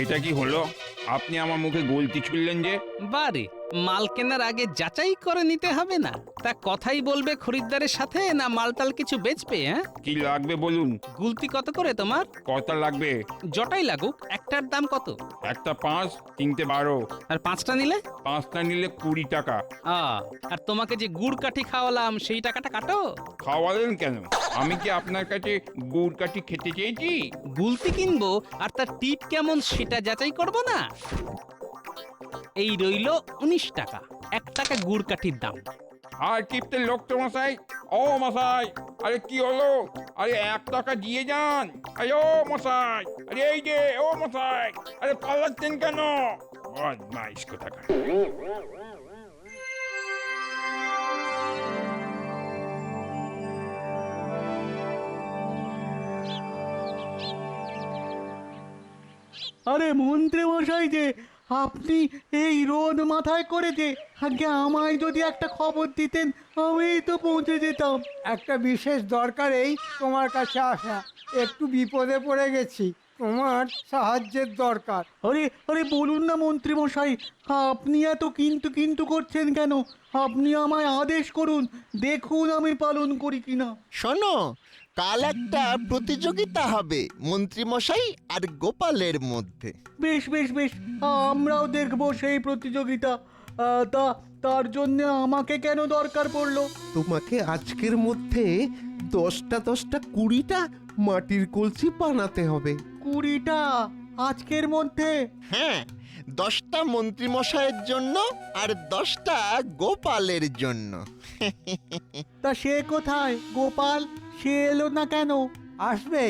এটা কি হলো? আপনি আমার মুখে গলতি ছুড়লেন যে? বারে, মাল কেনার আগে যাচাই করে নিতে হবে না? তা কথাই বলবে খরিদ্দারের সাথে না মালটাল কিছু বেচবে? হ্যাঁ, কি লাগবে বলুন? গুলতি কত করে তোমার? কটা লাগবে? জটাই লাগুক, একটার দাম কত? একটা 5, 3টে 12। আর 5টা নিলে? 5টা নিলে 20 টাকা। আর তোমাকে যে গুড় কাঠি খাওয়ালাম সেই টাকাটা কাটো। খাওয়ালেন কেন? আমি কি আপনার কাছে গুড় কাঠি খেতে চেয়েছি? গুলতি কিনবো আর তার টিপ কেমন সেটা যাচাই করব না? এই রইলো 19 টাকা, 1 টাকা গুড় কাঠির দাম। আর টিপতে লোক তো মশাই। ও মশাই, আরে কি হলো? আরে 1 টাকা দিয়ে যান। আরে ও মশাই, আরে এই যে ও মশাই, আরে পালাচ্ছেন কেন? বদমাইশ কোথাকার। আরে মন্ত্রী মশাই যে, আপনি এই রোদ মাথায় করে যে আগে আমায় যদি একটা খবর দিতেন, আমি তো পৌঁছে যেতাম। একটা বিশেষ দরকারেই তোমার কাছে আসা। একটু বিপদে পড়ে গেছি, তোমার সাহায্যের দরকার। আরে আরে বলুন না মন্ত্রী মশাই, আপনি এত কিন্তু কিন্তু করছেন কেন? আপনি আমায় আদেশ করুন, দেখুন আমি পালন করি কিনা। শোনো, কাল একটা প্রতিযোগিতা হবে মন্ত্রীমশাই আর গোপালের মধ্যে। বেশ বেশ বেশ, আমরাও দেখবো সেই প্রতিযোগিতা। তার জন্য আমাকে কেন দরকার পড়লো? তোমাকে আজকের মধ্যে 10টা 20টা মাটির কলসি বানাতে হবে। 20টা আজকের মধ্যে? হ্যাঁ, 10টা মন্ত্রীমশাইয়ের জন্য আর 10টা গোপালের জন্য। তা সে কোথায় গোপাল? সে এলো না কেন? আসবে,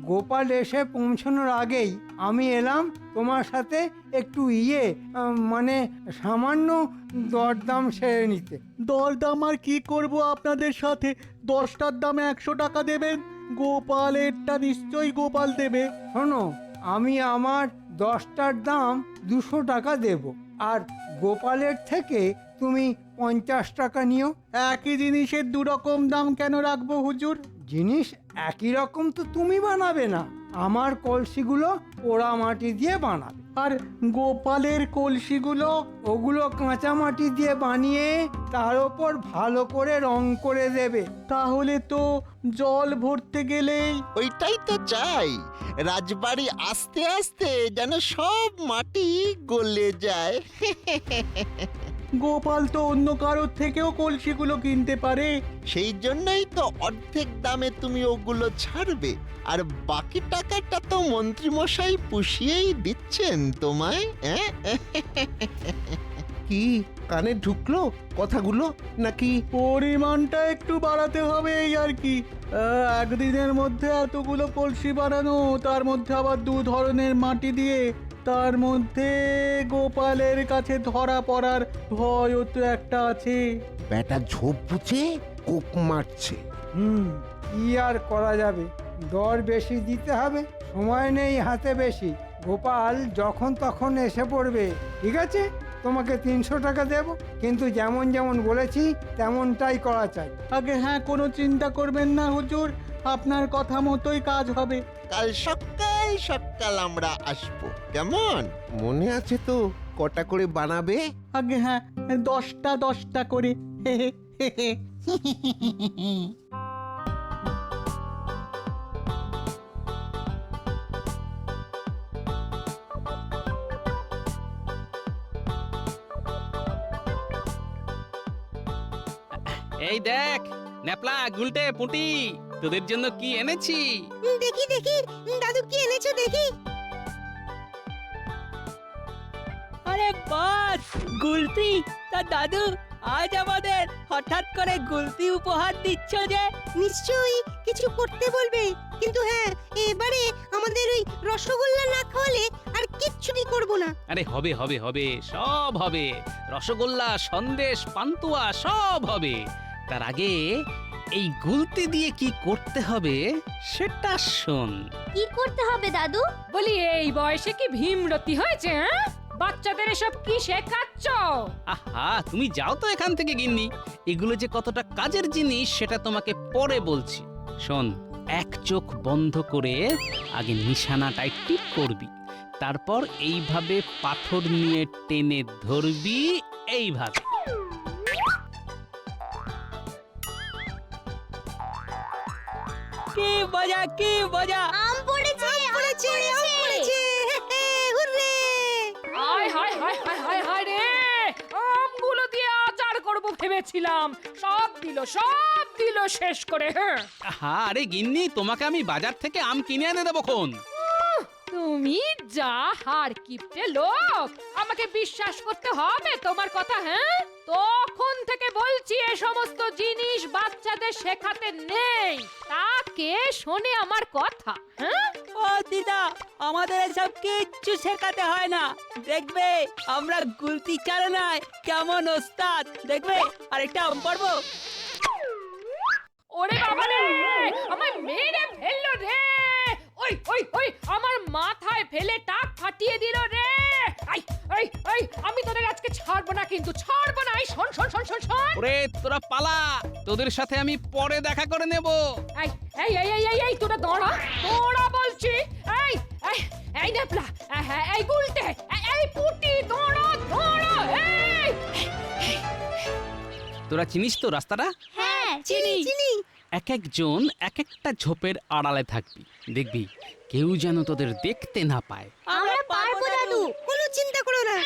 গোপাল এসে পৌঁছানোর আগেই আমি এলাম তোমার সাথে একটু মানে সামান্য দরদাম সেরে নিতে। দরদাম আর কি করব আপনাদের সাথে? 10টার দামে 100 টাকা দেবেন? গোপালেরটা নিশ্চয়ই গোপাল দেবে। শোনো, আমি আমার 10টার দাম 200 টাকা দেব, আর গোপালের থেকে তুমি 50 টাকা নিও। একই জিনিসের 2 রকম দাম কেন রাখবো হুজুর? জিনিস একই রকম তো তুমি বানাবে না, আমার কলসিগুলো পোড়া মাটি দিয়ে বানাবে। আর গোপালের কলসিগুলো? ওগুলো কাঁচা মাটি দিয়ে বানিয়ে তার ওপর ভালো করে রং করে দেবে। তাহলে তো জল ভরতে গেলেই ওইটাই তো চাই, রাজবাড়ি আস্তে আস্তে যেন সব মাটি গলে যায়। গোপাল তো অন্য কারোর থেকেও কলসিগুলো কিনতে পারে। সেই জন্যই তো অর্ধেক দামে তুমি ওগুলো ছাড়বে, আর বাকি টাকাটা তো মন্ত্রীমশাই পুষিয়েই দিচ্ছেন তোমায়। কি কানে ঢুকলো কথাগুলো নাকি? পরিমাণটা একটু বাড়াতে হবে এই আর কি। একদিনের মধ্যে এতগুলো কলসি বানানো, তার মধ্যে আবার 2 ধরনের মাটি দিয়ে, তার মধ্যে গোপালের কাছে ধরা পড়ার ভয়ও তো একটা আছে। ব্যাটা ঝোপ বুঝে কোপ মারছে। কি আর করা যাবে, দর বেশি দিতে হবে, সময় নেই হাতে বেশি। গোপাল যখন তখন এসে পড়বে। ঠিক আছে, তোমাকে 300 টাকা দেব, কিন্তু যেমন যেমন বলেছি তেমনটাই করা চাই। আগে হ্যাঁ, কোনো চিন্তা করবেন না হুজুর, আপনার কথা মতোই কাজ হবে। কাল সকাল সকাল আমরা আসবো, কেমন? মনে আছে তো কটা করে বানাবে? আগে হ্যাঁ, 10টা 10টা করে। হে হে হে হে। এই দেখ ন্যাপলা, গুলটে, পুঁটি, তোদের জন্য কি এনেছি। দেখি দেখি দাদু কি এনেছো দেখি। আরে বাস, গুলতি! তা দাদু, আজ আমাদের হঠাৎ করে গুলতি উপহার দিচ্ছ যে? নিশ্চয়ই কিছু করতে বলবে, কিন্তু হ্যাঁ, এবারে আমাদের ওই রসগোল্লা না খাওয়ালে আর কিচ্ছুটি করব না। আরে হবে হবে হবে, সব হবে। রসগোল্লা, সন্দেশ, পান্তুয়া সব হবে। তার আগে এই গুলতি দিয়ে কি করতে হবে সেটা শোন। কি করতে হবে দাদু? বলি এই বয়সে কি ভীমরতি হয়েছে? হ্যাঁ, বাচ্চাদের এসব কি শেখাচ্ছ? আহা, তুমি যাও তো এখান থেকে গিন্নি। এগুলো যে কতটা কাজের জিনিস সেটা তোমাকে পরে বলছি। শোন, 1 চোখ বন্ধ করে আগে নিশানাটায় টিপ করবি, তারপর এইভাবে পাথর নিয়ে টেনে ধরবি, এইভাবে। কি মজা, কি মজা! আম পড়েছে, আম পড়েছে, আম পড়েছে। হুররে! হায় হায় হায় হায় হায় হায় রে, আমগুলো দিয়ে আচার করব ভেবেছিলাম, সব দিল শেষ করে। হ্যাঁ, আরে গিন্নি, তোমাকে আমি বাজার থেকে আম কিনে এনে দেবো খন। তুমি যা হার কিপটে লোক, আমাকে বিশ্বাস করতে হবে তোমার কথা। হ্যাঁ, তখন থেকে বলছি এ সমস্ত জিনিস বাচ্চাদের শেখাতে নেই, তাকে শোনে আমার কথা। হ্যাঁ, ও দিদা, আমাদের এসব কিচ্ছু শেখাতে হয় না। দেখবে আমরা গুলতি চালনায় কেমন ওস্তাদ। দেখবে আরেকটা আম পারবো। ওরে বাবা রে, আমায় মেরে ফেললো রে। ওই ওই ওই, আমার মাথায় ফেলে টাক ফাটিয়ে দিল রে। আই আই আই, আমি তোদের আজকে ছাড়বো না, কিন্তু ছাড়বো না। এই শোন শোন শোন শোন শোন। ওরে তোরা পালা, তোদের সাথে আমি পরে দেখা করে নেব। এই এই এই এই এই এই, তোরা দাঁড়া, তোরা বলছি। এই এই এই নেপলা, হ্যাঁ এই গুলটে, এই পুটি, দাঁড়া দাঁড়া। এই তোরা চিনিস তো রাস্তাটা? হ্যাঁ চিনি চিনি। এক একজন এক একটা ঝোপের আড়ালে থাকবি, দেখবি কেউ যেন তোদের দেখতে না পায়। আমরা পারবো দাদু। কোনো চিন্তা করো না।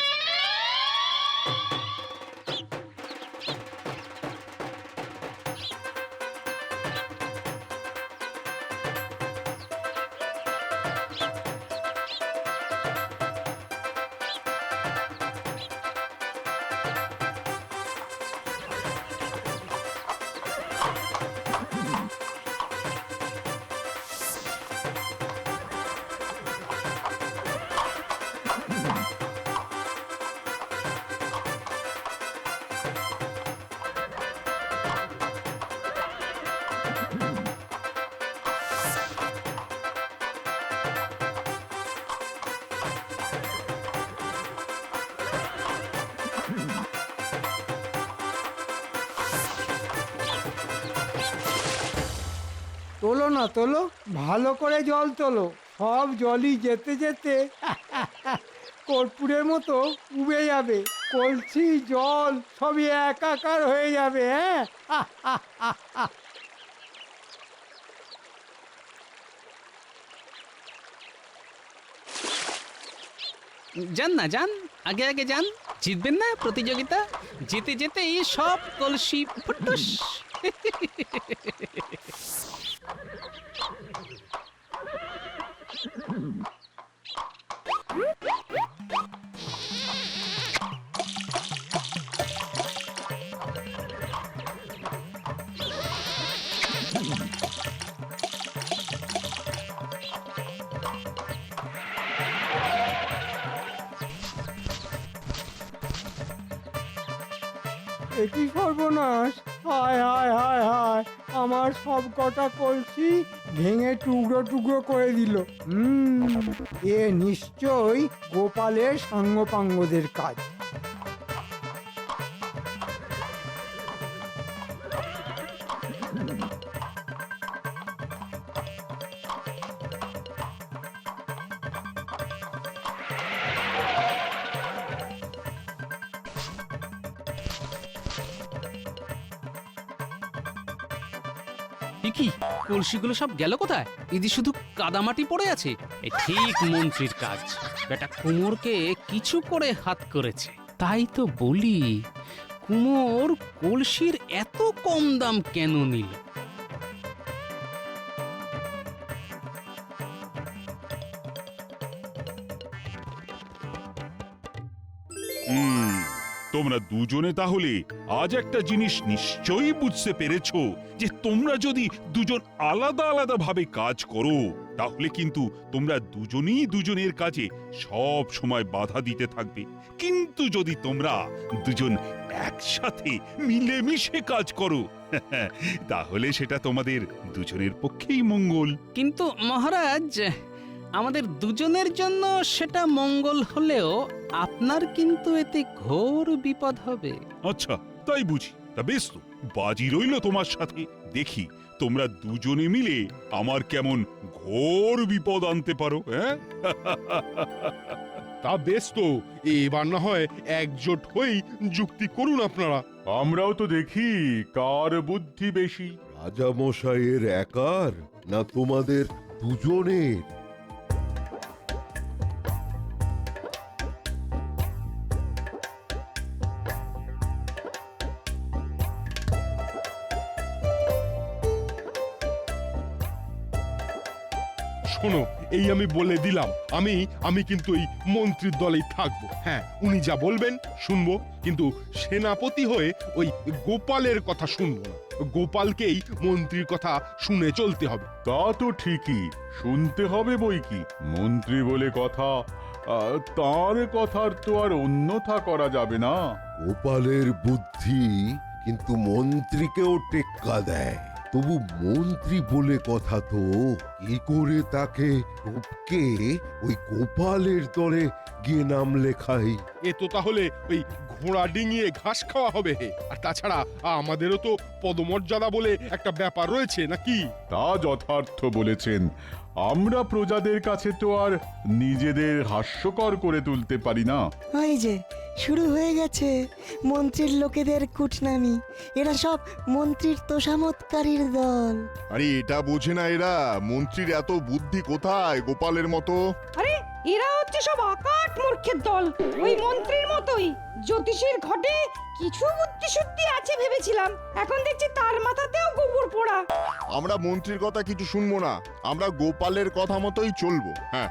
তোলো না তোলো, ভালো করে জল তোলো। সব জলই যেতে যেতে কর্পূরের মতো উবে যাবে। কলসি জল সবই একাকার হয়ে যাবে। হ্যাঁ, যান না যান, আগে আগে যান, জিতবেন না প্রতিযোগিতা। যেতে যেতেই সব কলসি ফুটুস। একই সর্বনাশ! হায় হায় হায় হায়, আমার সব কটা কলসি ভেঙে টুকরো টুকরো করে দিল। এ নিশ্চয়ই গোপালের সাঙ্গপাঙ্গদের কাজ। কি কলসিগুলো সব গেল কোথায়? এদি শুধু কাদামাটি পড়ে আছে। এ ঠিক মন্ত্রীর কাজ। বেটা কুমোরকে কিছু করে হাত করেছে। তাই তো বলি, কুমোর কলসির এত কম দাম কেন নিল? তোমরা দুজনে তাহলে আজ একটা জিনিস নিশ্চয়ই বুঝতে পেরেছো, যে তোমরা যদি দুজন আলাদা আলাদা ভাবে কাজ করো, তাহলে কিন্তু তোমরা দুজনেই দুজনের কাজে সব সময় বাধা দিতে থাকবে। কিন্তু যদি তোমরা দুজন একসাথে মিলেমিশে কাজ করো, তাহলে সেটা তোমাদের দুজনের পক্ষেই মঙ্গল। কিন্তু মহারাজ, আমাদের দুজনের জন্য সেটা মঙ্গল হলেও আপনার কিন্তু এতে ঘোর বিপদ হবে। আচ্ছা, তাই বুঝি। তা বেশ তো, বাজি রইল তোমার সাথে। দেখি তোমরা দুজনে মিলে আমার কেমন ঘোর বিপদ আনতে পারো। হ্যাঁ, তা বেশ তো, এবার না হয় একজোট হয়েই যুক্তি করুন আপনারা। আমরাও তো দেখি কার বুদ্ধি বেশি। রাজা মশাইয়ের একার না তোমাদের দুজনের? শোনো, এই আমি বলে দিলাম, আমি কিন্তু এই মন্ত্রীর দলেই থাকবো। হ্যাঁ, উনি যা বলবেন শুনবো, কিন্তু সেনাপতি হয়ে ওই গোপালের কথা শুনবো না। গোপালকেই মন্ত্রীর কথা শুনে চলতে হবে। তা তো ঠিকই, শুনতে হবে বই কি, মন্ত্রী বলে কথা, তার কথার তো আর অন্যথা করা যাবে না। গোপালের বুদ্ধি কিন্তু মন্ত্রীকেও টেক্কা দেয়। তবু মন্ত্রী বলে কথা তো, কি করে তাকে টপকে ওই গোপালের দলে গিয়ে নাম লেখাই? এ তো তাহলে ওই ঘোড়া ডিঙিয়ে ঘাস খাওয়া হবে। আর তাছাড়া আমাদেরও তো পদমর্যাদা বলে একটা ব্যাপার রয়েছে নাকি? তা যথার্থ বলেছেন। আমরা প্রজাদের কাছে তো আর নিজেদের হাস্যকর করে তুলতে পারি না। ওই যে শুরু হয়ে গেছে মন্ত্রীর লোকেদের কুটনামি। এরা সব মন্ত্রীর তোষামতকারীর দল। আরে এটা বোঝে না এরা মন্ত্রীর এত বুদ্ধি কোথায় গোপালের মতো। আরে এরা হচ্ছে সব আকাট মূর্খের দল, ওই মন্ত্রীর মতোই। জ্যোতিষীর ঘটে কিছু বুদ্ধি শুদ্ধি আছে ভেবেছিলাম, এখন দেখছি তার মাথাতেও গোবর পোড়া। আমরা মন্ত্রীর কথা কিছু শুনবো না, আমরা গোপালের কথা মতোই চলবো। হ্যাঁ,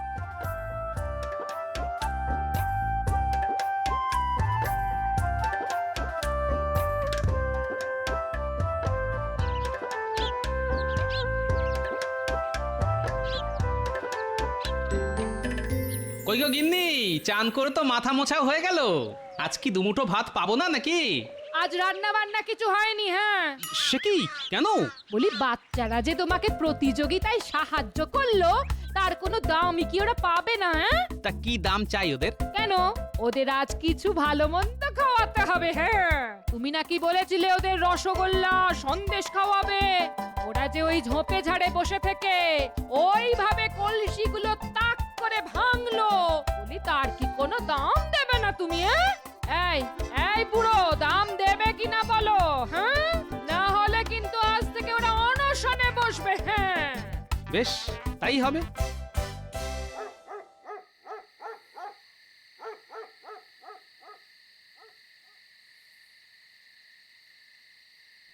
কই গো গিন্নি, চান করে তো মাথা মোছাও হয়ে গেল। আজ কি দুমুঠো ভাত পাবো না নাকি? আজ রান্না বান্না কিছু হয়নি। হ্যাঁ, সে কি, কেন? বলি বাচ্চারা যে তোমাকে প্রতিযোগিতায় সাহায্য করলো, তার কোনো দামই কি ওরা পাবে না? হ্যাঁ, তা কি দাম চাই ওদের? কেন? ওদের আজ কিছু ভালো মন্দ খাওয়াতে হবে। হ্যাঁ, তুমি নাকি বলেছিলে ওদের রসগোল্লা সন্দেশ খাওয়াবে। ওরা যে ওই ঝোপে ঝাড়ে বসে থেকে ওইভাবে কলসিগুলো তাক করে ভাঙলো, বলি তার কি কোনো দাম দেবে না তুমি? এই এই বুড়ো, দাম দেবে কিনা বলো? হ্যাঁ, না হলে কিন্তু আজ থেকে ওরা অনশনে বসবে। হ্যাঁ, বেশ, তাই হবে।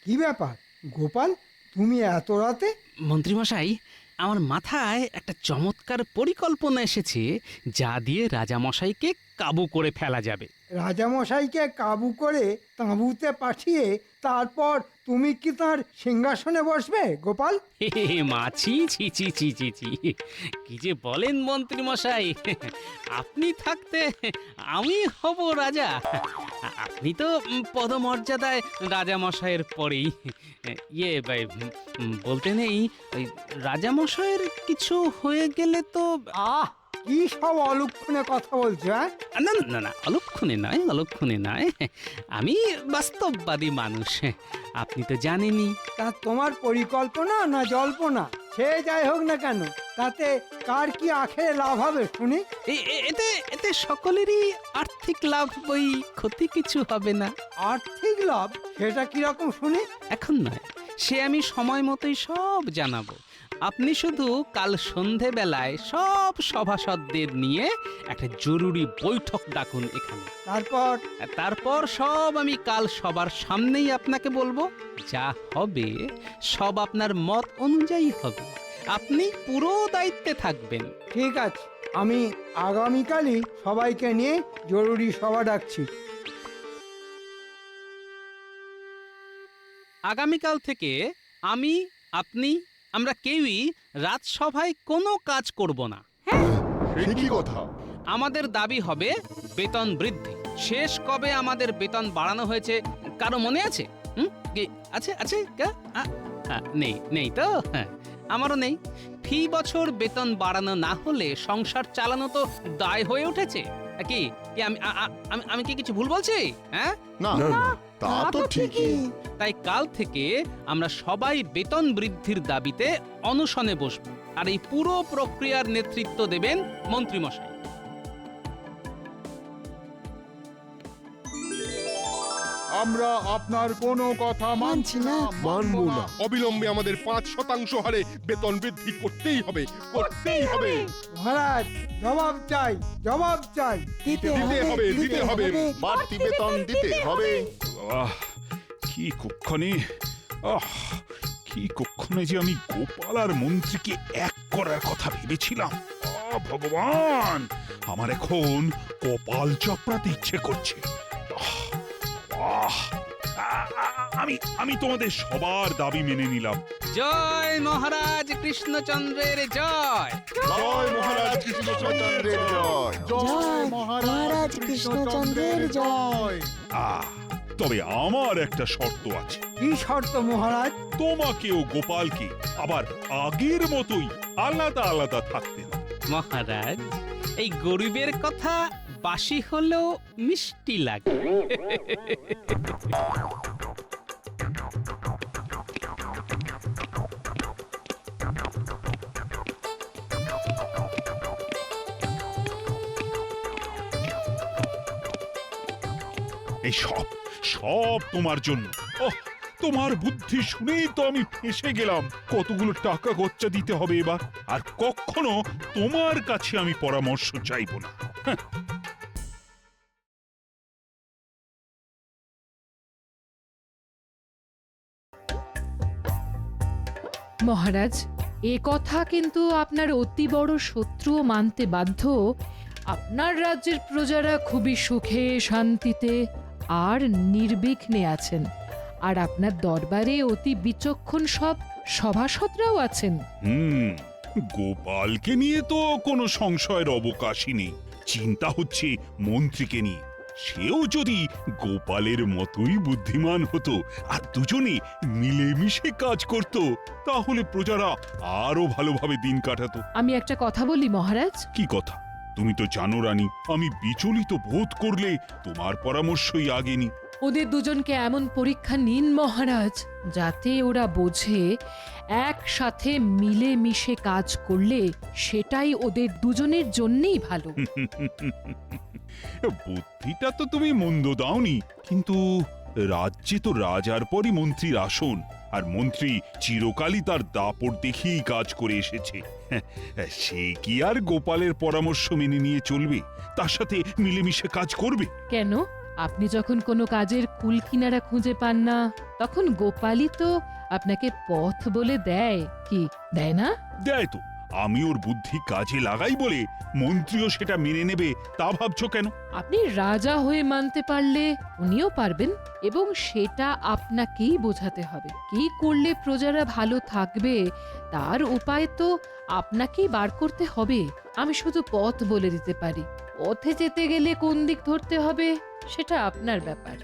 কি ব্যাপার গোপাল, তুমি এত রাতে? মন্ত্রীমশাই, আমার মাথায় একটা চমৎকার পরিকল্পনা এসেছে, যা দিয়ে রাজামশাইকে কাবু করে ফেলা যাবে। রাজামশাইকে কাবু করে তাঁবুতে পাঠিয়ে তারপর তুমি কি তার সিংহাসনে বসবে গোপাল? মাছি, ছি ছি ছি ছি ছি, কি যে বলেন মন্ত্রীমশাই, আপনি থাকতে আমি হব রাজা। আপনি তো পদমর্যাদায় রাজামশাইয়ের পরেই। ইয়ে বলতে নেই, ওই রাজামশাইয়ের কিছু হয়ে গেলে তো। কি সব অলক্ষণে কথা বলছো? না না না, অলক্ষণে নয়, অলক্ষণে নয়, আমি বাস্তববাদী মানুষ, আপনি তো জানেনই। তা তোমার পরিকল্পনা না জল্পনা, সে যাই হোক না কেন, তাতে কার কি আখেরে লাভ হবে শুনি? এতে এতে সকলেরই আর্থিক লাভ, বই ক্ষতি কিছু হবে না। আর্থিক লাভ? সেটা কিরকম শুনি? এখন নয়, সে আমি সময় মতোই সব জানাবো। আপনি শুধু কাল সন্ধেবেলায় সব সভাসদদের নিয়ে একটা জরুরি বৈঠক ডাকুন এখানে। তারপর সব আমি কাল সবার সামনেই আপনাকে বলবো। যা হবে সব আপনার মত অনুযায়ী হবে, আপনি পুরো দায়িত্বে থাকবেন। ঠিক আছে, আমি আগামীকালই সবাইকে নিয়ে জরুরি সভা ডাকছি। আগামীকাল থেকে আমি, আপনি, আমরা কেউই রাজসভায় কোনো কাজ করব না। সে কি কথা? আমাদের দাবি হবে বেতন বৃদ্ধি। শেষ কবে আমাদের বেতন বাড়ানো হয়েছে কারো মনে আছে? কি আছে? আছে? নেই, নেই তো? হ্যাঁ, আমারও নেই। ফি বছর বেতন বাড়ানো না হলে সংসার চালানো তো দায় হয়ে উঠেছে। কি কি আমি কি কিছু ভুল বলছি? হ্যাঁ, না তা তো ঠিকই। তাই কাল থেকে আমরা সবাই বেতন বৃদ্ধির দাবিতে অনশনে বসব, আর এই পুরো প্রক্রিয়ার নেতৃত্ব দেবেন মন্ত্রীমশাই। আমরা আপনার কোনো কথা মানছি না, মানবো না। অবিলম্বে আমাদের ৫% হারে বেতন বৃদ্ধি করতেই হবে, করতেই হবে। মহারাজ জবাব চাই, জবাব চাই। দিতে হবে। বাড়তি বেতন দিতে হবে। কি কক্ষণে কি কক্ষণে যে আমি গোপাল আর মন্ত্রীকে এক করার কথা ভেবেছিলাম। ভগবান, আমার এখন কপাল চপড়াতে ইচ্ছে করছে। আমি তোমাদের সবার দাবি মেনে নিলাম। জয় মহারাজ কৃষ্ণচন্দ্রের জয়। জয় মহারাজ কৃষ্ণচন্দ্রের জয়। জয় মহারাজ কৃষ্ণচন্দ্রের জয়। তবে আমার একটা শর্ত আছে। কি শর্ত মহারাজ? তোমাকেও গোপালকে আবার আগের মতোই আলাদা আলাদা থাকতে হবে। মহারাজ, এই গরিবের কথা বাসি হলেও মিষ্টি লাগে। এই সব তোমার জন্য। তোমার বুদ্ধি শুনেই তো আমি ফেঁসে গেলাম। কতগুলো টাকা খরচা দিতে হবে এবার, আর কখনো তোমার কাছে আমি পরামর্শ চাইব না। মহারাজ, এ কথা কিন্তু আপনার অতি বড় শত্রুও মানতে বাধ্য। আপনার রাজ্যের প্রজারা খুবই সুখে শান্তিতে আর নির্বিঘ্নে আছেন, আর আপনার দরবারে অতি বিচক্ষণ সব সভাসদরাও আছেন। গোপালকে নিয়ে তো কোনো সংশয়ের অবকাশই নেই। চিন্তা হচ্ছে মন্ত্রীকে নিয়ে। সেও যদি গোপালের মতোই বুদ্ধিমান হতো আর দুজনে মিলেমিশে কাজ করত, তাহলে প্রজারা আরো ভালোভাবে দিন কাটাতো। আমি একটা কথা বলি মহারাজ। কি কথা? তুমি তো জানো রানী, আমি বিচলিত বোধ করলে তোমার পরামর্শই আগে নি। ওদের দুজনকে এমন পরীক্ষা নিন মহারাজ, যাতে ওরা বোঝে একসাথে মিলেমিশে কাজ করলে সেটাই ওদের দুজনের জন্যই ভালো। বুদ্ধিটা তো তুমি মন্দ দাওনি, কিন্তু রাজ্যে তো রাজার পরই মন্ত্রীর আসন, আর মন্ত্রী চিরকালই তার দাপট দেখিয়েই কাজ করে এসেছে। সে কি আর গোপালের পরামর্শ মেনে নিয়ে চলবে, তার সাথে মিলেমিশে কাজ করবে? কেন? আপনি যখন কোনো কাজের কুল কিনারা খুঁজে পান না, তখন গোপালই তো আপনাকে পথ বলে দেয়, কি দেয় না? দেয় তো। আমি ওর বুদ্ধি কাজে লাগাই বলে মন্ত্রীও সেটা মেনে নেবে তা ভাবছো কেন? আপনি রাজা হয়ে মানতে পারলে উনিও পারবেন, এবং সেটা আপনাকেই বোঝাতে হবে। কি করলে প্রজারা ভালো থাকবে তার উপায় তো আপনাকেই বার করতে হবে। আমি শুধু পথ বলে দিতে পারি, পথে যেতে গেলে কোন দিক ধরতে হবে সেটা আপনার ব্যাপার।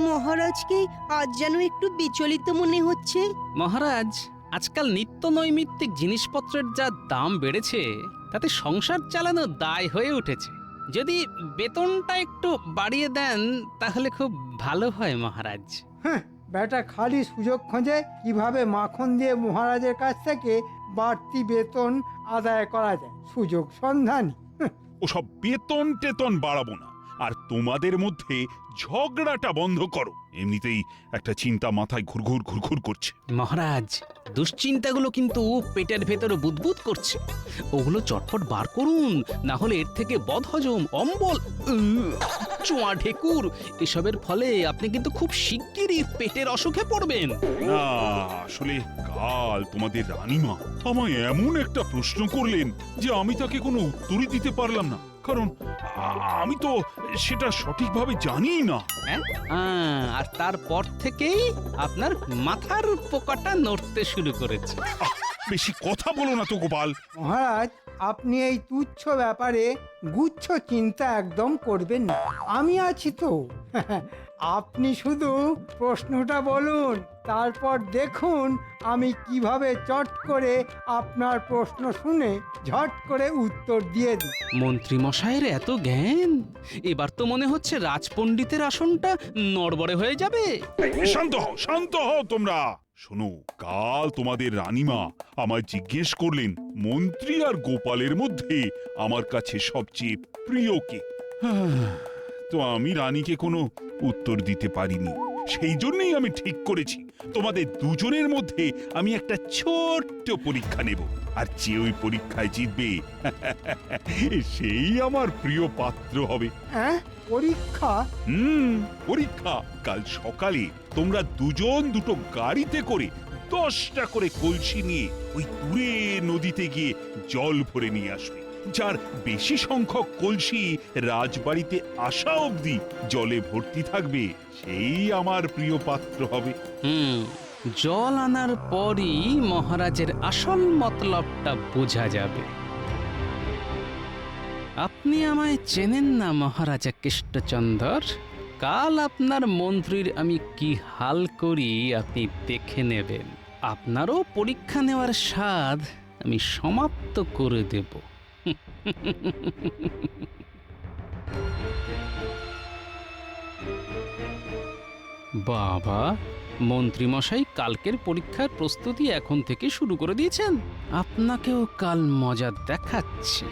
মহারাজকে আজ যেন একটু বিচলিত মনে হচ্ছে। মহারাজ, আজকাল নিত্য নৈমিত্তিক জিনিসপত্রের যা দাম বেড়েছে, তাতে সংসার চালানো দায় হয়ে উঠেছে। যদি বেতনটা একটু বাড়িয়ে দেন তাহলে খুব ভালো হয় মহারাজ। হ্যাঁ, বেটা খালি সুযোগ খোঁজে কিভাবে মাখন দিয়ে মহারাজের কাছ থেকে বাড়তি বেতন আদায় করা যায়। সুযোগ সন্ধানী। ওসব বেতন টেতন বাড়াবো না, আর তোমাদের মধ্যে ঝগড়াটা বন্ধ করো। এমনিতেই একটা চিন্তা মাথায় ঘুরঘুর করছে। মহারাজ, দুশ্চিন্তাগুলো কিন্তু পেটের ভেতরে বুদবুদ করছে। ওগুলো চটপট বার করুন, না হলে এর থেকে বদহজম, অম্বল, চোয়া ঢেকুর এসবের ফলে আপনি কিন্তু খুব শিগগিরই পেটের অসুখে পড়বেন। না, আসলে কাল তোমাদের রানীমা আমায় এমন একটা প্রশ্ন করলেন যে আমি তাকে কোনো উত্তরই দিতে পারলাম না, কারণ আমি তো সেটা সঠিকভাবে জানি না। আর তারপর থেকেই আপনার মাথার পোকাটা নড়তে শুরু করেছে। বেশি কথা বলো না তো গোপাল। মহারাজ, আপনি এই তুচ্ছ ব্যাপারে গুচ্ছ চিন্তা একদম করবেন না। আমি আছি তো। আপনি শুধু প্রশ্নটা বলুন, তারপর দেখুন আমি কিভাবে চট করে আপনার প্রশ্ন শুনে ঝট করে উত্তর দিয়ে দিই। মন্ত্রী মশাইয়ের এত জ্ঞান, এবার তো মনে হচ্ছে রাজপণ্ডিতের আসনটা নড়বড়ে হয়ে যাবে। শান্ত হও তোমরা। শোনো, কাল তোমাদের রানীমা আমায় জিজ্ঞেস করলেন মন্ত্রী আর গোপালের মধ্যে আমার কাছে সবচেয়ে প্রিয় কে। তো আমি রানীকে কোনো উত্তর দিতে পারিনি। সেই জন্যই আমি ঠিক করেছি তোমাদের দুজনের মধ্যে আমি একটা ছোট্ট পরীক্ষা নেব, আর যে ওই পরীক্ষায় জিতবে সেই আমার প্রিয় পাত্র হবে। হ্যাঁ, পরীক্ষা? পরীক্ষা। কাল সকালে তোমরা দুজন দুটো গাড়িতে করে 10টা করে কলসি নিয়ে ওই দূরে নদীতে গিয়ে জল ভরে নিয়ে আসবে। যার বেশি সংখ্যক কলসি রাজবাড়িতে আসা অবধি জলে ভর্তি থাকবে, সেই আমার প্রিয় পাত্র হবে। জল আনার পরই মহারাজের আসল মতলবটা বোঝা যাবে। আপনি আমায় চেনেন না মহারাজা কৃষ্ণচন্দর। কাল আপনার মন্ত্রীর আমি কি হাল করি আপনি দেখে নেবেন। আপনারও পরীক্ষা নেওয়ার স্বাদ আমি সমাপ্ত করে দেব। বাবা, মন্ত্রীমশাই কালকের পরীক্ষার প্রস্তুতি এখন থেকে শুরু করে দিয়েছেন। আপনাকেও কাল মজা দেখাচ্ছি।